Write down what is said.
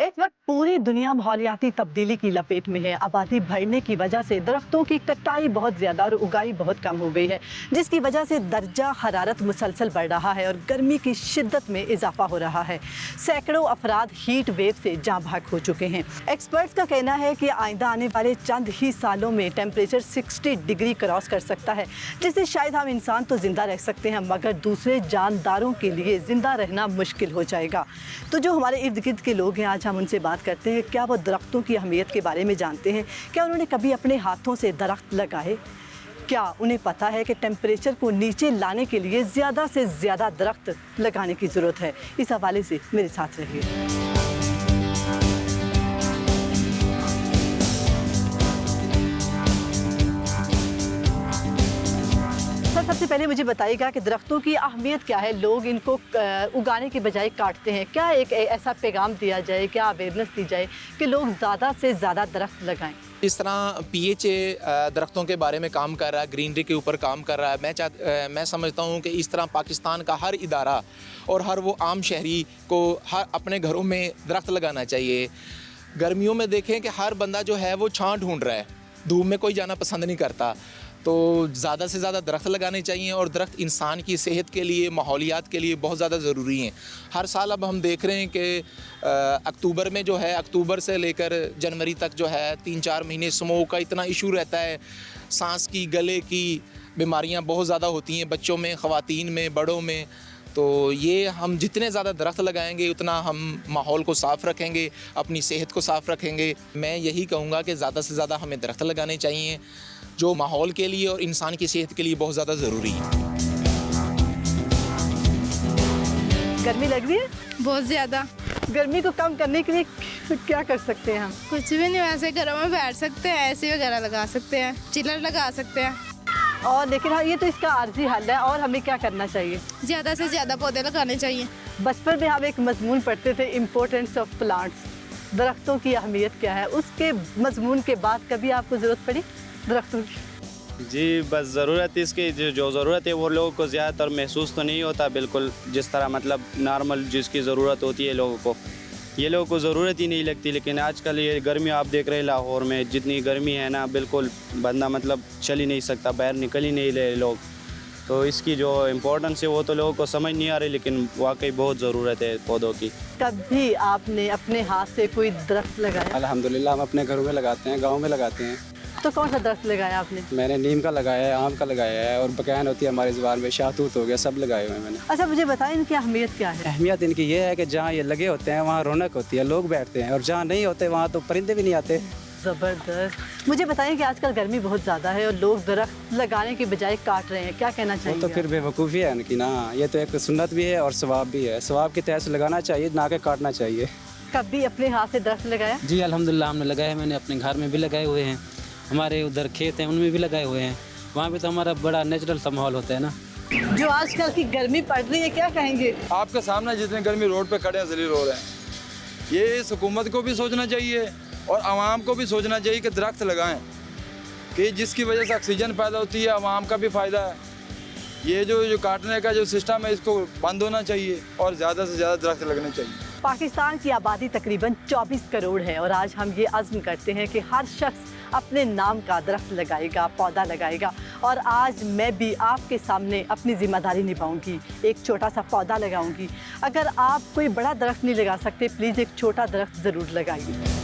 इस वक्त पूरी दुनिया माहौलियाती तब्दीली की लपेट में है। आबादी बढ़ने की वजह से दरख्तों की कटाई बहुत ज़्यादा और उगाई बहुत कम हो गई है, जिसकी वजह से दर्जा हरारत मुसलसल बढ़ रहा है और गर्मी की शिद्दत में इजाफा हो रहा है। सैकड़ों अफराद हीट वेव से जाँ भाग हो चुके हैं। एक्सपर्ट्स का कहना है कि आइंदा आने वाले चंद ही सालों में टेम्परेचर 60 डिग्री क्रॉस कर सकता है, जिससे शायद हम इंसान तो ज़िंदा रह सकते हैं मगर दूसरे जानदारों के लिए ज़िंदा रहना मुश्किल हो जाएगा। तो जो हमारे इर्द गिर्द के लोग हैं, आज हम उनसे बात करते हैं। क्या वो दरख्तों की अहमियत के बारे में जानते हैं? क्या उन्होंने कभी अपने हाथों से दरख्त लगाए? क्या उन्हें पता है कि टेम्परेचर को नीचे लाने के लिए ज़्यादा से ज़्यादा दरख्त लगाने की ज़रूरत है? इस हवाले से मेरे साथ रहिए। सबसे पहले मुझे बताइएगा कि दरख्तों की अहमियत क्या है? लोग इनको उगाने के बजाय काटते हैं। क्या एक ऐसा पैगाम दिया जाए, क्या अवेयरनेस दी जाए कि लोग ज़्यादा से ज़्यादा दरख्त लगाएं? इस तरह PHA दरख्तों के बारे में काम कर रहा है, ग्रीनरी के ऊपर काम कर रहा है। मैं समझता हूँ कि इस तरह पाकिस्तान का हर इदारा और हर वो आम शहरी को हर अपने घरों में दरख्त लगाना चाहिए। गर्मियों में देखें कि हर बंदा जो है वो छां ढूंढ रहा है, धूप में कोई जाना पसंद नहीं करता, तो ज़्यादा से ज़्यादा दरख्त लगाने चाहिए। और दरख्त इंसान की सेहत के लिए, माहौलियात के लिए बहुत ज़्यादा ज़रूरी हैं। हर साल अब हम देख रहे हैं कि अक्टूबर में जो है, अक्टूबर से लेकर जनवरी तक जो है 3-4 महीने स्मोक का इतना इशू रहता है। सांस की, गले की बीमारियां बहुत ज़्यादा होती हैं बच्चों में, ख़वातीन में, बड़ों में। तो ये हम जितने ज़्यादा दरख्त लगाएंगे उतना हम माहौल को साफ़ रखेंगे, अपनी सेहत को साफ़ रखेंगे। मैं यही कहूँगा कि ज़्यादा से ज़्यादा हमें दरख्त लगाने चाहिए, जो माहौल के लिए और इंसान की सेहत के लिए बहुत ज़्यादा ज़रूरी है। गर्मी लग रही है बहुत ज़्यादा। गर्मी को कम करने के लिए क्या कर सकते हैं हम? कुछ भी नहीं, वैसे घरों में बैठ सकते हैं, एसी वगैरह लगा सकते हैं, चिलर लगा सकते हैं। और लेकिन हाँ, ये तो इसका आर्जी हल है। और हमें क्या करना चाहिए? ज़्यादा से ज़्यादा पौधे लगाने चाहिए। बचपन में हम एक मजमून पढ़ते थे, इम्पोर्टेंस ऑफ प्लांट्स, दरख्तों की अहमियत क्या है। उसके मजमून के बाद कभी आपको ज़रूरत पड़ी दरख्तों की? जी, बस ज़रूरत इसकी जो ज़रूरत है वो लोगों को ज़्यादातर महसूस तो नहीं होता, बिल्कुल जिस तरह मतलब नॉर्मल जिसकी ज़रूरत होती है लोगों को, ये लोगों को ज़रूरत ही नहीं लगती। लेकिन आजकल ये गर्मी आप देख रहे हैं, लाहौर में जितनी गर्मी है ना, बिल्कुल बंदा मतलब चल ही नहीं सकता, बाहर निकल ही नहीं रहे लोग। तो इसकी जो इम्पोर्टेंस है वो तो लोगों को समझ नहीं आ रही, लेकिन वाकई बहुत ज़रूरत है पौधों की। कभी आपने अपने हाथ से कोई दरख्त लगाया? अल्हम्दुलिल्लाह हम अपने घरों में लगाते हैं, गाँव में लगाते हैं। तो कौन सा दरख्त लगाया आपने? मैंने नीम का लगाया है, आम का लगाया है, और बकैन होती है हमारी ज़ुबान में, शाहतूत हो गया, सब लगाए हुए हैं मैंने। अच्छा, मुझे बताएं इनकी अहमियत क्या है? अहमियत इनकी ये है कि जहाँ ये लगे होते हैं वहाँ रौनक होती है, लोग बैठते हैं, और जहाँ नहीं होते वहाँ तो परिंदे भी नहीं आते। ज़बरदस्त। मुझे बताएं कि आजकल गर्मी बहुत ज़्यादा है और लोग दरख्त लगाने के बजाय काट रहे हैं, क्या कहना चाहिए? तो फिर बेवकूफ़ी है इनकी ना। ये तो एक सुन्नत भी है और सवाब भी है। सवाब की तहत से लगाना चाहिए, ना कि काटना चाहिए। कभी अपने हाथ से दरख्त लगाया? जी अल्हम्दुलिल्लाह हमने लगाया, मैंने अपने घर में भी लगाए हुए हैं, हमारे उधर खेत हैं उनमें भी लगाए हुए हैं। वहाँ पे तो हमारा बड़ा नेचुरल सा माहौल होता है ना। जो आजकल की गर्मी पड़ रही है, क्या कहेंगे? आपके सामने जितनी गर्मी रोड पे खड़े हैं, जलील हो रहे हैं। ये इस हुकूमत को भी सोचना चाहिए और आवाम को भी सोचना चाहिए कि दरख्त लगाएं, कि जिसकी वजह से ऑक्सीजन पैदा होती है, आवाम का भी फ़ायदा है। ये जो काटने का जो सिस्टम है, इसको बंद होना चाहिए और ज़्यादा से ज़्यादा दरख्त लगने चाहिए। पाकिस्तान की आबादी तकरीबन 24 करोड़ है और आज हम ये अज़्म करते हैं कि हर शख्स अपने नाम का दरख्त लगाएगा, पौधा लगाएगा। और आज मैं भी आपके सामने अपनी ज़िम्मेदारी निभाऊंगी, एक छोटा सा पौधा लगाऊंगी। अगर आप कोई बड़ा दरख्त नहीं लगा सकते, प्लीज़ एक छोटा दरख्त ज़रूर लगाइए।